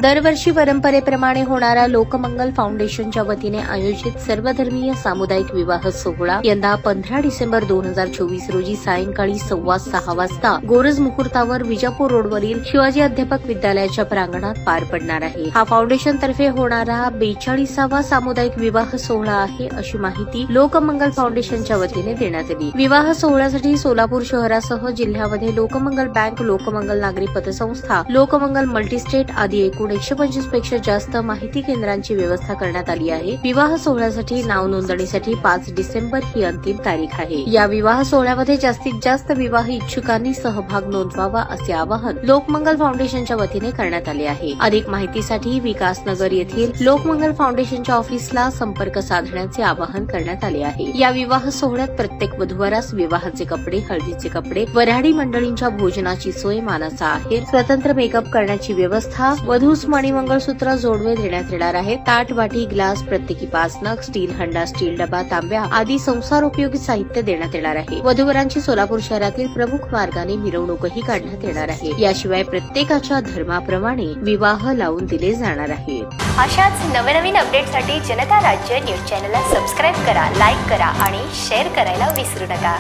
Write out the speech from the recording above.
दरवर्षी परंपरेप्रमाणे होणारा लोकमंगल फाउंडेशनच्या वतीने आयोजित सर्वधर्मीय सामुदायिक विवाह सोहळा यंदा 15 डिसेंबर 2024 रोजी सायंकाळी 5:15 वाजता गोरज मुहूर्तावर विजापूर रोडवरील शिवाजी अध्यापक विद्यालयाच्या प्रांगणात पार पडणार आहे। हा फाउंडेशन तर्फे होणारा 42वा सामुदायिक विवाह सोहळा आहे, अशी माहिती लोकमंगल फाउंडेशनच्या वतीने देण्यात आली। विवाह सोहळ्यासाठी सोलापूर शहरासह जिल्ह्यामध्ये लोकमंगल बँक, लोकमंगल नागरी पतसंस्था, लोकमंगल मल्टीस्टेट आदी एकूण 125 पेक्षा जास्त माहिती केंद्रांची व्यवस्था करण्यात आली आहे। विवाह सोहळ्यासाठी नाव नोंदणीसाठी 5 डिसेंबर ही अंतिम तारीख आहे। या विवाह सोहळ्यामध्ये जास्तीत जास्त विवाह इच्छुकांनी सहभाग नोंदवावा असे आवाहन लोकमंगल फाउंडेशनच्या वतीने करण्यात आले आहे। अधिक माहितीसाठी विकासनगर येथील लोकमंगल फाउंडेशनच्या ऑफिसला संपर्क साधण्याचे आवाहन करण्यात आले आहे। या विवाह सोहळ्यात प्रत्येक वधूवरास विवाहाचे कपडे, हळदीचे कपडे, वऱ्हाडी मंडळींच्या भोजनाची सोय, मानाचा आहेर, स्वतंत्र मेकअप करण्याची व्यवस्था, वधूस मणी मंगळसूत्र जोडवे देण्यात येणार आहे। ताट, वाटी, ग्लास प्रत्येकी 5 नग, स्टील हंडा, स्टील डबा, तांब्या आदी संसारोपयोगी साहित्य देण्यात येणार आहे। वधूवरांची सोलापूर शहरातील प्रमुख मार्गाने मिरवणूकही काढण्यात येणार आहे। याशिवाय प्रत्येकाच्या धर्माप्रमाणे विवाह लावून दिले जाणार आहे। अशाच नवनवीन अपडेटसाठी जनता राज्य न्यूज चॅनलला सबस्क्राईब करा, लाईक करा आणि शेअर करायला विसरू नका।